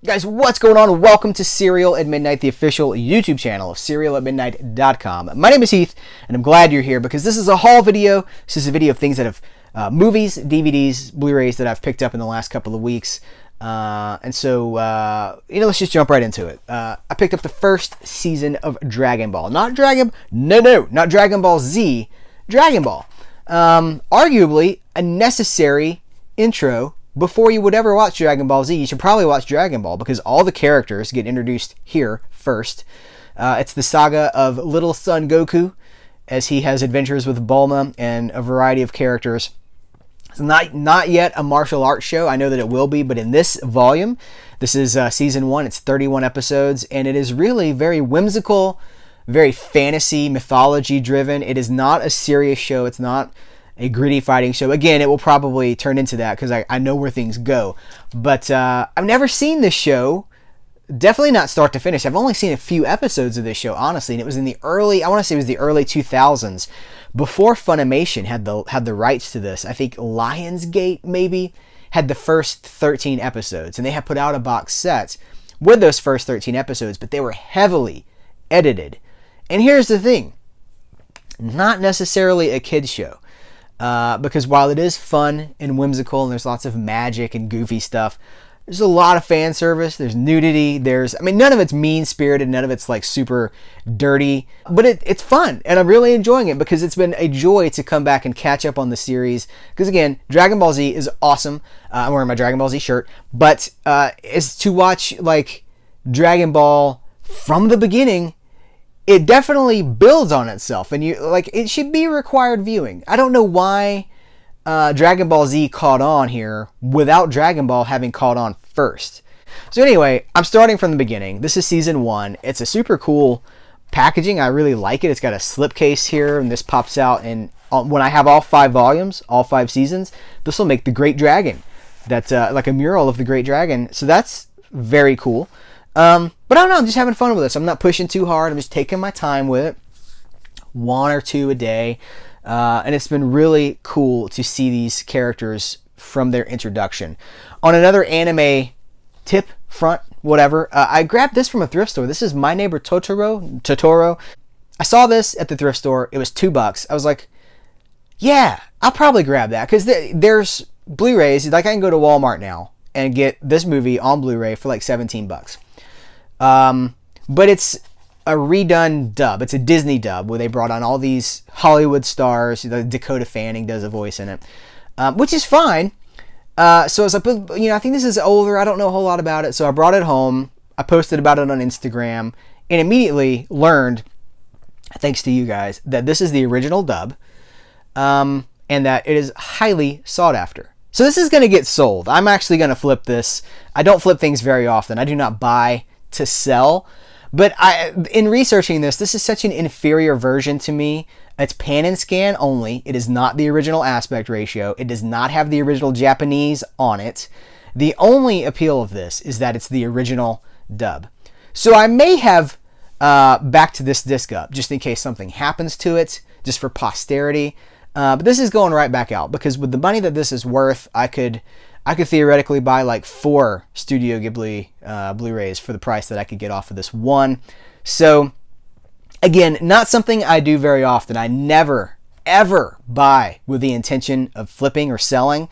Guys, what's going on? Welcome to Serial at Midnight, the official YouTube channel of serialatmidnight.com. My name is Heath, and I'm glad you're here because this is a haul video. This is a video of things that have movies, DVDs, Blu-rays that I've picked up in the last couple of weeks. Let's just jump right into it. I picked up the first season of Dragon Ball. Not Dragon Ball Z, Dragon Ball. Arguably a necessary intro. Before you would ever watch Dragon Ball Z, you should probably watch Dragon Ball because all the characters get introduced here first. It's the saga of Little Son Goku as he has adventures with Bulma and a variety of characters. It's not yet a martial arts show. I know that it will be, but in this volume, this is season 1. It's 31 episodes, and it is really very whimsical, very fantasy, mythology driven. It is not a serious show. It's not a gritty fighting show. Again, it will probably turn into that because I know where things go. But I've never seen this show. Definitely not start to finish. I've only seen a few episodes of this show, honestly, and it was in the early 2000s, before Funimation had the rights to this. I think Lionsgate maybe had the first 13 episodes, and they had put out a box set with those first 13 episodes, but they were heavily edited. And here's the thing, not necessarily a kid's show. Because while it is fun and whimsical and there's lots of magic and goofy stuff, there's a lot of fan service, there's nudity, none of it's mean-spirited, none of it's like super dirty, but it's fun, and I'm really enjoying it because it's been a joy to come back and catch up on the series, because again, Dragon Ball Z is awesome. I'm wearing my Dragon Ball Z shirt, but is to watch like Dragon Ball from the beginning, it definitely builds on itself, and it should be required viewing. I don't know why Dragon Ball Z caught on here without Dragon Ball having caught on first. So anyway, I'm starting from the beginning. This is season 1. It's a super cool packaging. I really like it. It's got a slipcase here, and this pops out. And when I have all 5 volumes, all 5 seasons, this will make the Great Dragon. That's like a mural of the Great Dragon. So that's very cool. But I don't know, I'm just having fun with this. I'm not pushing too hard. I'm just taking my time with it. 1 or 2 a day. And it's been really cool to see these characters from their introduction. On another anime tip front, whatever, I grabbed this from a thrift store. This is My Neighbor Totoro. I saw this at the thrift store. It was $2. I was like, yeah, I'll probably grab that. Because there's Blu-rays. Like I can go to Walmart now and get this movie on Blu-ray for like $17. But it's a redone dub. It's a Disney dub where they brought on all these Hollywood stars. Dakota Fanning does a voice in it, which is fine. So as I put, I think this is older. I don't know a whole lot about it. So I brought it home. I posted about it on Instagram and immediately learned, thanks to you guys, that this is the original dub, and that it is highly sought after. So this is going to get sold. I'm actually going to flip this. I don't flip things very often. I do not buy to sell, but in researching this is such an inferior version to me. It's pan and scan only. It is not the original aspect ratio. It does not have the original Japanese on it. The only appeal of this is that it's the original dub. So I may have backed this disc up just in case something happens to it, just for posterity. But this is going right back out because with the money that this is worth, I could theoretically buy like 4 Studio Ghibli Blu-rays for the price that I could get off of this one. So, again, not something I do very often. I never, ever buy with the intention of flipping or selling.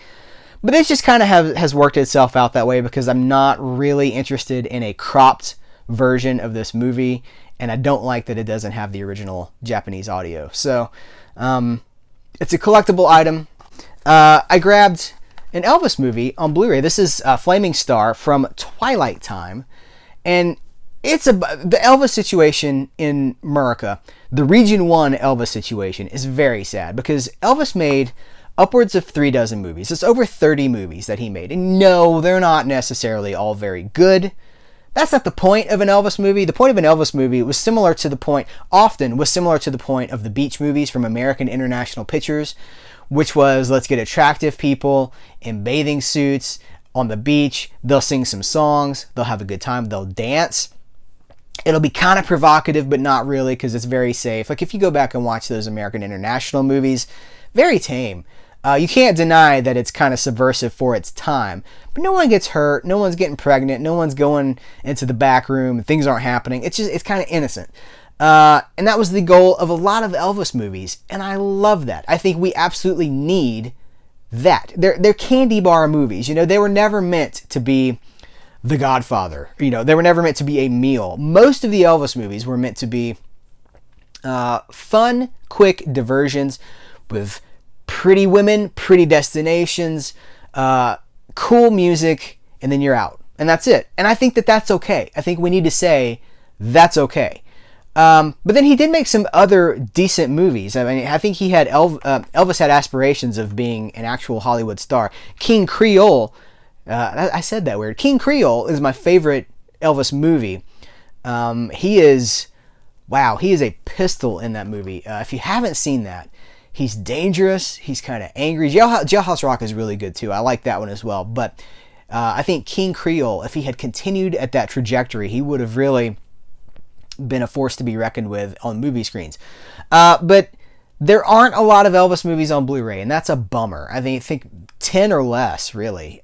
But this just kind of has worked itself out that way because I'm not really interested in a cropped version of this movie. And I don't like that it doesn't have the original Japanese audio. So, it's a collectible item. I grabbed an Elvis movie on Blu-ray. This is Flaming Star from Twilight Time, and it's the Elvis situation in America. The Region 1 Elvis situation is very sad because Elvis made upwards of 36 movies. It's over 30 movies that he made, and no, they're not necessarily all very good. That's not the point of an Elvis movie. The point of an Elvis movie was similar to the point of the beach movies from American International Pictures, which was, let's get attractive people in bathing suits on the beach. They'll sing some songs. They'll have a good time. They'll dance. It'll be kind of provocative, but not really because it's very safe. Like if you go back and watch those American International movies, very tame. You can't deny that it's kind of subversive for its time, but no one gets hurt, no one's getting pregnant, no one's going into the back room, things aren't happening. It's kind of innocent. And that was the goal of a lot of Elvis movies, and I love that. I think we absolutely need that. They're candy bar movies. They were never meant to be The Godfather. They were never meant to be a meal. Most of the Elvis movies were meant to be fun, quick diversions with pretty women, pretty destinations, cool music, and then you're out. And that's it. And I think that that's okay. I think we need to say that's okay. But then he did make some other decent movies. I mean, I think he had Elvis had aspirations of being an actual Hollywood star. King Creole, I said that weird. King Creole is my favorite Elvis movie. He is a pistol in that movie. If you haven't seen that, he's dangerous. He's kind of angry. Jailhouse Rock is really good too. I like that one as well. But I think King Creole, if he had continued at that trajectory, he would have really been a force to be reckoned with on movie screens. But there aren't a lot of Elvis movies on Blu-ray, and that's a bummer. I think 10 or less, really.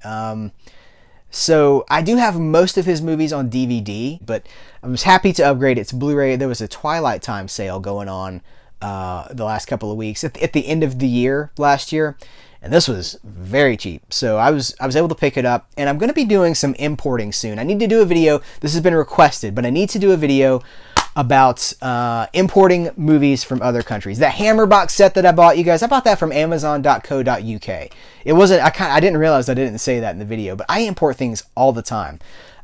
So I do have most of his movies on DVD, but I was happy to upgrade it to Blu-ray. There was a Twilight Time sale going on the last couple of weeks at the end of the year last year, and this was very cheap. So I was able to pick it up, and I'm going to be doing some importing soon. I need to do a video. This has been requested, but I need to do a video about importing movies from other countries. That Hammer box set that I bought, you guys, I bought that from Amazon.co.uk. It wasn't. I didn't realize I didn't say that in the video, but I import things all the time.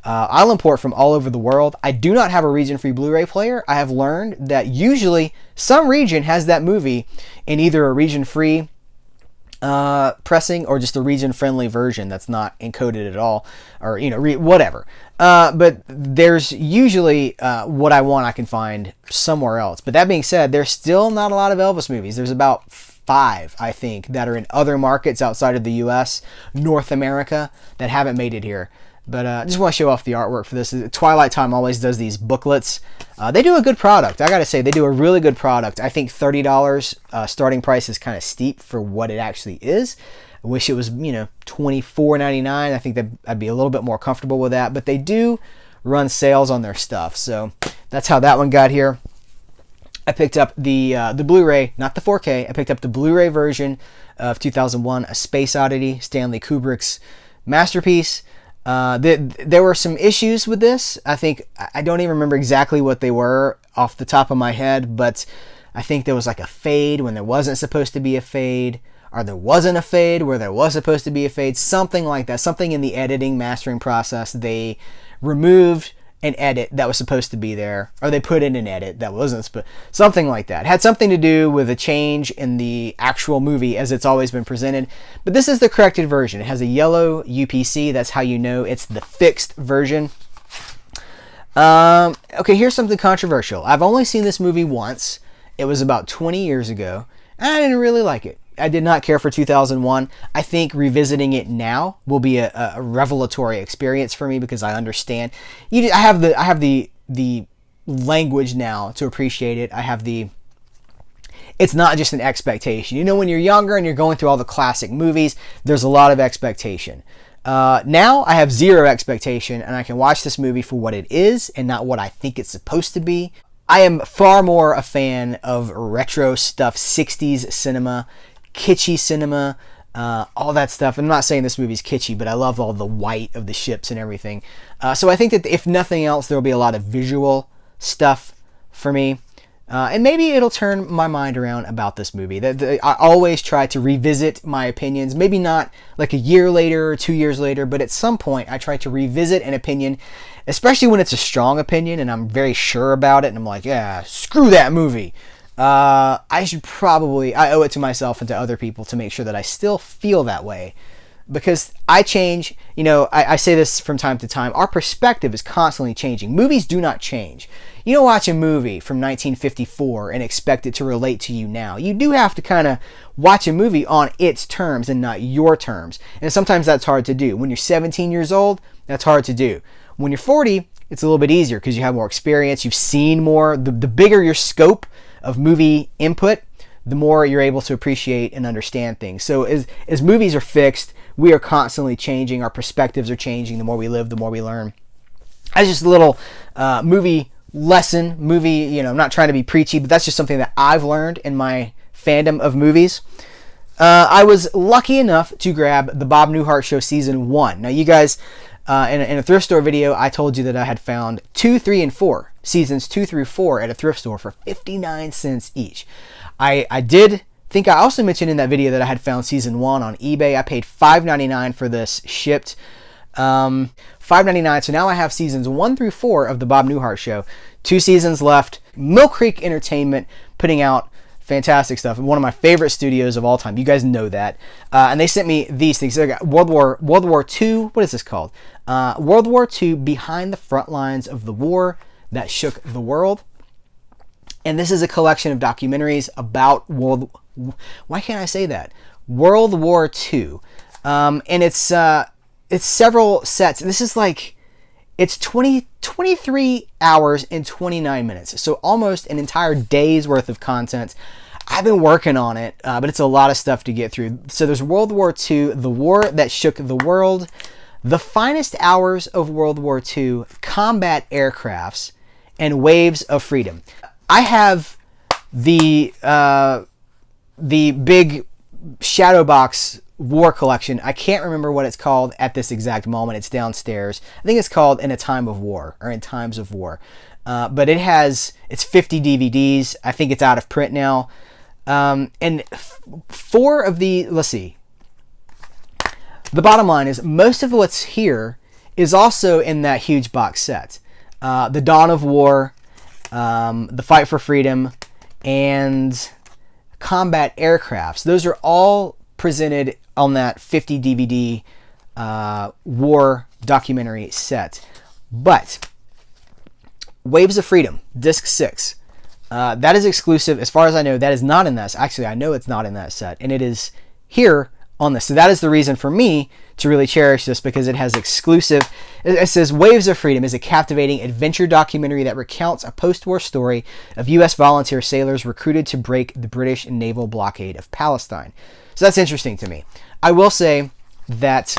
I'll import from all over the world. I do not have a region-free Blu-ray player. I have learned that usually some region has that movie in either a region-free pressing or just a region-friendly version that's not encoded at all, or whatever. But there's usually what I want I can find somewhere else. But that being said, there's still not a lot of Elvis movies. There's about 5, I think, that are in other markets outside of the U.S., North America, that haven't made it here. But I just want to show off the artwork for this. Twilight Time always does these booklets. They do a good product. I gotta say, they do a really good product. I think $30 starting price is kind of steep for what it actually is. I wish it was, $24.99. I think that I'd be a little bit more comfortable with that. But they do run sales on their stuff. So that's how that one got here. I picked up the Blu-ray, not the 4K. I picked up the Blu-ray version of 2001: A Space Oddity, Stanley Kubrick's masterpiece. There were some issues with this. I don't even remember exactly what they were off the top of my head, but I think there was like a fade when there wasn't supposed to be a fade, or there wasn't a fade where there was supposed to be a fade, something like that. Something in the editing, mastering process, they removed an edit that was supposed to be there, or they put in an edit that wasn't, something like that. It had something to do with a change in the actual movie as it's always been presented. But this is the corrected version. It has a yellow UPC. That's how you know it's the fixed version. Okay, here's something controversial. I've only seen this movie once. It was about 20 years ago, and I didn't really like it. I did not care for 2001. I think revisiting it now will be a revelatory experience for me because I understand. I have the language now to appreciate it. It's not just an expectation. When you're younger and you're going through all the classic movies, there's a lot of expectation. Now I have zero expectation, and I can watch this movie for what it is and not what I think it's supposed to be. I am far more a fan of retro stuff, 60s cinema, kitschy cinema, all that stuff. I'm not saying this movie's kitschy, but I love all the white of the ships and everything. So I think that if nothing else, there will be a lot of visual stuff for me. And maybe it'll turn my mind around about this movie. I always try to revisit my opinions, maybe not like a year later or 2 years later, but at some point I try to revisit an opinion, especially when it's a strong opinion and I'm very sure about it and I'm like, yeah, screw that movie. I owe it to myself and to other people to make sure that I still feel that way, because I change. I say this from time to time. Our perspective is constantly changing. Movies do not change. You don't watch a movie from 1954 and expect it to relate to you now. You do have to kind of watch a movie on its terms and not your terms. And sometimes that's hard to do. When you're 17 years old, that's hard to do. When you're 40, it's a little bit easier because you have more experience. You've seen more. The bigger your scope of movie input, the more you're able to appreciate and understand things. So as movies are fixed, we are constantly changing. Our perspectives are changing. The more we live, the more we learn. That's just a little movie lesson. I'm not trying to be preachy, but that's just something that I've learned in my fandom of movies. I was lucky enough to grab the Bob Newhart Show Season 1. Now, you guys, in a thrift store video, I told you that I had found 2, 3, and 4, seasons 2 through 4 at a thrift store for 59 cents each. I did think I also mentioned in that video that I had found Season 1 on eBay. I paid $5.99 for this shipped. $5.99. So now I have seasons 1 through 4 of the Bob Newhart Show. 2 seasons left. Mill Creek Entertainment putting out fantastic stuff. One of my favorite studios of all time. You guys know that. And they sent me these things. So I got World War II. What is this called? World War II: Behind the Front Lines of the War That Shook the World. And this is a collection of documentaries about why can't I say that? World War II. And it's several sets. This is like, it's 23 hours and 29 minutes. So almost an entire day's worth of content. I've been working on it, but it's a lot of stuff to get through. So there's World War II, The War That Shook the World, The Finest Hours of World War II, Combat Aircrafts, and Waves of Freedom. I have the big shadow box war collection. I can't remember what it's called at this exact moment. It's downstairs. I think it's called In a Time of War, or In Times of War. But it's 50 DVDs. I think it's out of print now. And 4 of let's see. The bottom line is most of what's here is also in that huge box set. The Dawn of War, The Fight for Freedom, and Combat Aircrafts. Those are all presented on that 50 DVD war documentary set. But Waves of Freedom, Disc 6, that is exclusive. As far as I know, that is not in that. Actually, I know it's not in that set, and it is here on this. So that is the reason for me to really cherish this, because it has exclusive. It says Waves of Freedom is a captivating adventure documentary that recounts a post-war story of U.S. volunteer sailors recruited to break the British naval blockade of Palestine. So that's interesting to me. I will say that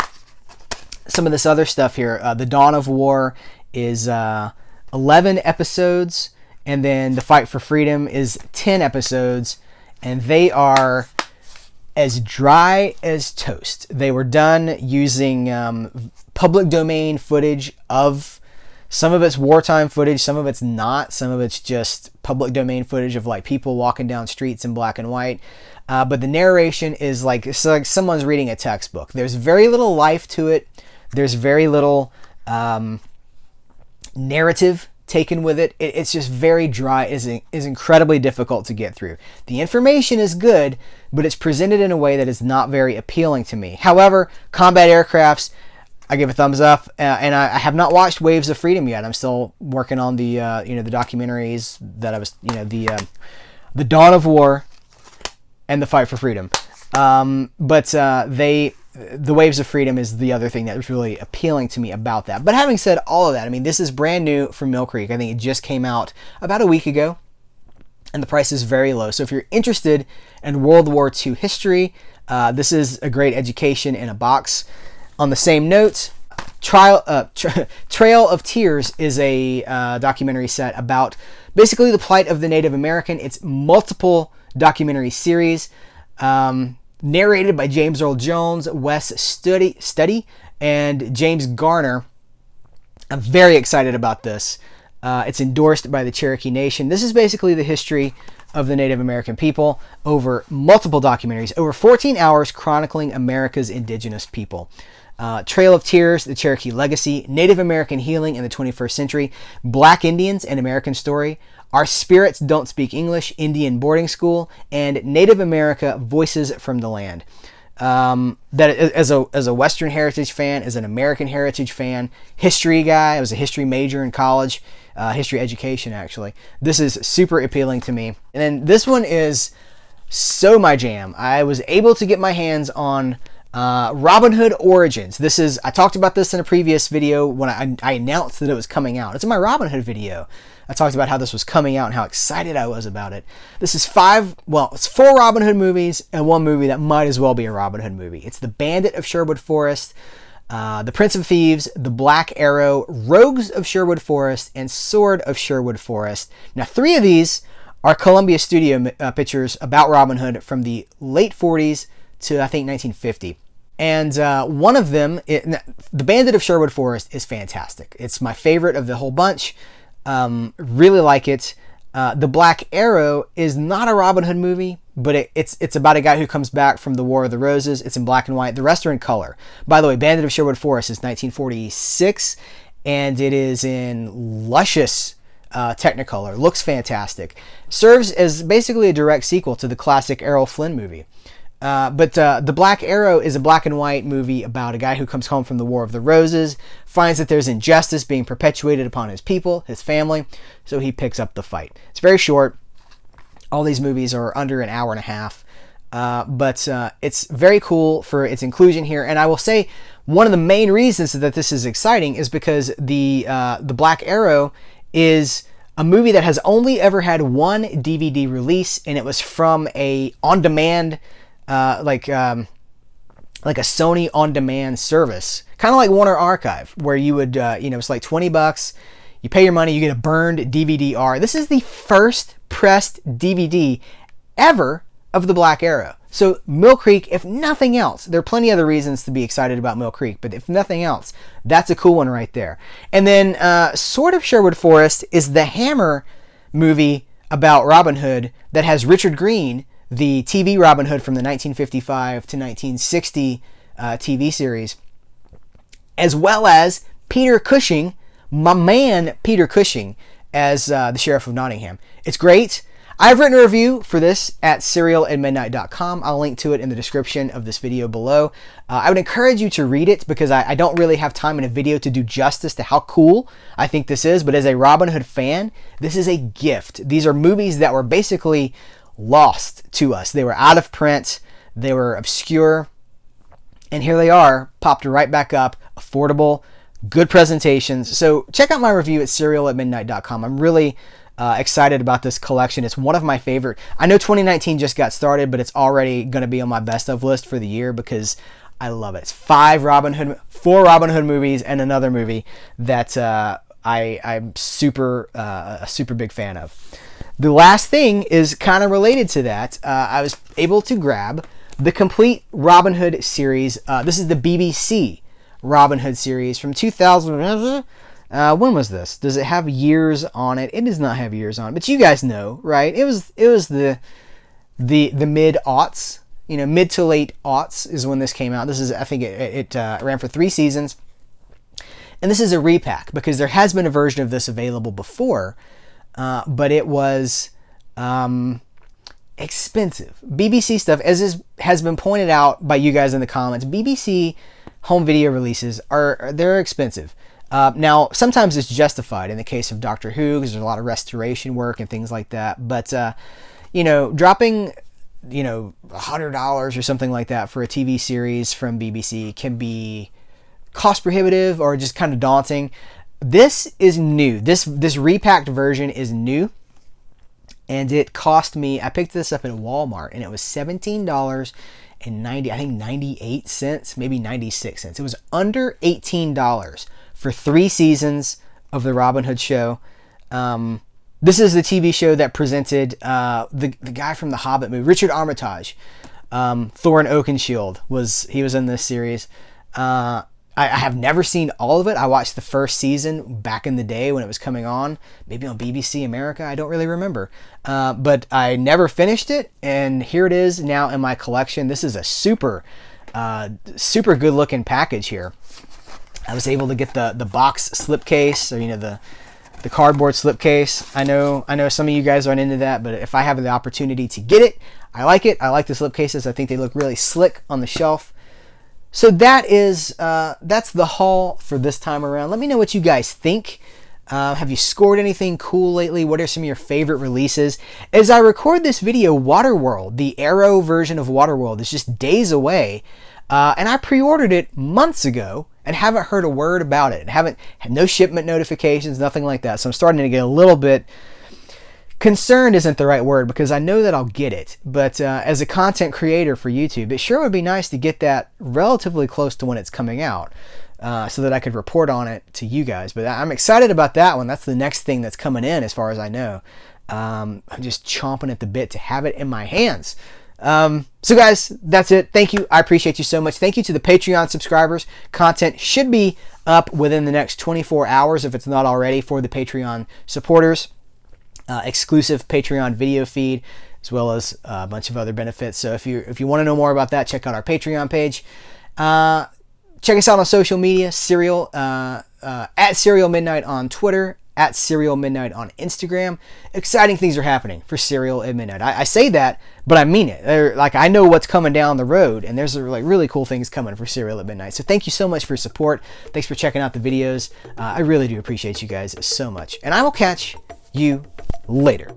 some of this other stuff here, The Dawn of War is 11 episodes, and then The Fight for Freedom is 10 episodes, and they are as dry as toast. They were done using public domain footage of, some of it's wartime footage, some of it's not, some of it's just public domain footage of like people walking down streets in black and white. But the narration is like, it's like someone's reading a textbook. There's very little life to it. There's very little narrative taken with it. It's just very dry. It is incredibly difficult to get through. The information is good, but it's presented in a way that is not very appealing to me. However, Combat Aircrafts, I give a thumbs up, and I have not watched Waves of Freedom yet. I'm still working on the the documentaries that I was, the Dawn of War and The Fight for Freedom. The Waves of Freedom is the other thing that was really appealing to me about that. But having said all of that, I mean, this is brand new from Mill Creek. I think it just came out about a week ago, and the price is very low. So if you're interested in World War II history, this is a great education in a box. On the same note, Trail of Tears is a documentary set about basically the plight of the Native American. It's multiple documentary series. Narrated by James Earl Jones, Wes Studi, and James Garner. I'm very excited about this. It's endorsed by the Cherokee Nation. This is basically the history of the Native American people over multiple documentaries, over 14 hours chronicling America's indigenous people. Trail of Tears, The Cherokee Legacy, Native American Healing in the 21st Century, Black Indians, An American Story, Our Spirits Don't Speak English, Indian Boarding School, and Native America, Voices from the Land. That as a Western heritage fan, as an American heritage fan, history guy, I was a history major in college, history education actually. This is super appealing to me. And then this one is so my jam. I was able to get my hands on Robin Hood Origins. I talked about this in a previous video when I announced that it was coming out. It's in my Robin Hood video. I talked about how this was coming out and how excited I was about it. This is it's 4 Robin Hood movies and 1 movie that might as well be a Robin Hood movie. It's The Bandit of Sherwood Forest, The Prince of Thieves, The Black Arrow, Rogues of Sherwood Forest, and Sword of Sherwood Forest. Now, 3 of these are Columbia Studio pictures about Robin Hood from the late 40s to, I think, 1950. And one of them, The Bandit of Sherwood Forest, is fantastic. It's my favorite of the whole bunch. Really like it. The Black Arrow is not a Robin Hood movie, but it's about a guy who comes back from the War of the Roses. It's in black and white. The rest are in color. By the way, Bandit of Sherwood Forest is 1946, and it is in luscious Technicolor. Looks fantastic. Serves as basically a direct sequel to the classic Errol Flynn movie. But The Black Arrow is a black and white movie about a guy who comes home from the War of the Roses, finds that there's injustice being perpetuated upon his people, his family, so he picks up the fight. It's very short. All these movies are under an hour and a half, but it's very cool for its inclusion here. And I will say one of the main reasons that this is exciting is because the Black Arrow is a movie that has only ever had 1 DVD release, and it was from a on-demand like a Sony on-demand service, kind of like Warner Archive, where you would, it's like $20. You pay your money, you get a burned DVD-R. This is the first pressed DVD ever of The Black Arrow. So Mill Creek, if nothing else, there are plenty other reasons to be excited about Mill Creek, but if nothing else, that's a cool one right there. And then Sword of Sherwood Forest is the Hammer movie about Robin Hood that has Richard Green, the TV Robin Hood from the 1955 to 1960 TV series, as well as Peter Cushing, my man Peter Cushing, as the Sheriff of Nottingham. It's great. I've written a review for this at serialatmidnight.com. I'll link to it in the description of this video below. I would encourage you to read it because I don't really have time in a video to do justice to how cool I think this is, but as a Robin Hood fan, this is a gift. These are movies that were basically lost to us. They were out of print, they were obscure, and here they are, popped right back up, affordable, good presentations. So check out my review at serialatmidnight.com. I'm really excited about this collection. It's one of my favorite. I know 2019 just got started, but it's already going to be on my best of list for the year because I love it. It's 4 Robin Hood movies and another movie that I'm a super big fan of. The last thing is kind of related to that. I was able to grab the complete Robin Hood series. This is the BBC Robin Hood series from 2000. When was this? Does it have years on it? It does not have years on it, but you guys know, right? It was the mid-aughts, mid to late aughts is when this came out. This is, I think it ran for 3 seasons. And this is a repack because there has been a version of this available before, but it was expensive. BBC stuff, as has been pointed out by you guys in the comments, BBC home video releases they're expensive. Now, sometimes it's justified in the case of Doctor Who because there's a lot of restoration work and things like that. But, dropping, $100 or something like that for a TV series from BBC can be cost prohibitive or just kind of daunting. This is new. This repacked version is new. And it cost me, I picked this up at Walmart and it was $17.98 cents, maybe 96 cents. It was under $18 for 3 seasons of the Robin Hood show. This is the TV show that presented the guy from the Hobbit movie, Richard Armitage. Thorin Oakenshield was in this series. I have never seen all of it. I watched the first season back in the day when it was coming on, maybe on BBC America. I don't really remember. But I never finished it, and here it is now in my collection. This is a super good looking package here. I was able to get the box slipcase, or the cardboard slipcase. I know some of you guys aren't into that, but if I have the opportunity to get it, I like it. I like the slipcases. I think they look really slick on the shelf. So that's the haul for this time around. Let me know what you guys think. Have you scored anything cool lately? What are some of your favorite releases? As I record this video, Waterworld, the Arrow version of Waterworld, is just days away. and I pre-ordered it months ago and haven't heard a word about it. Had no shipment notifications, nothing like that. So I'm starting to get a little bit concerned, isn't the right word, because I know that I'll get it. But as a content creator for YouTube, it sure would be nice to get that relatively close to when it's coming out, so that I could report on it to you guys. But I'm excited about that one. That's the next thing that's coming in, as far as I know. I'm just chomping at the bit to have it in my hands. So guys, that's it. Thank you. I appreciate you so much. Thank you to the Patreon subscribers. Content should be up within the next 24 hours if it's not already for the Patreon supporters. Exclusive Patreon video feed, as well as a bunch of other benefits. So if you want to know more about that, check out our Patreon page. Check us out on social media, Serial, at Serial Midnight on Twitter, at Serial Midnight on Instagram. Exciting things are happening for Serial at Midnight. I say that, but I mean it. Like, I know what's coming down the road, and there's like really cool things coming for Serial at Midnight. So thank you so much for your support. Thanks for checking out the videos. I really do appreciate you guys so much. And I will catch you later.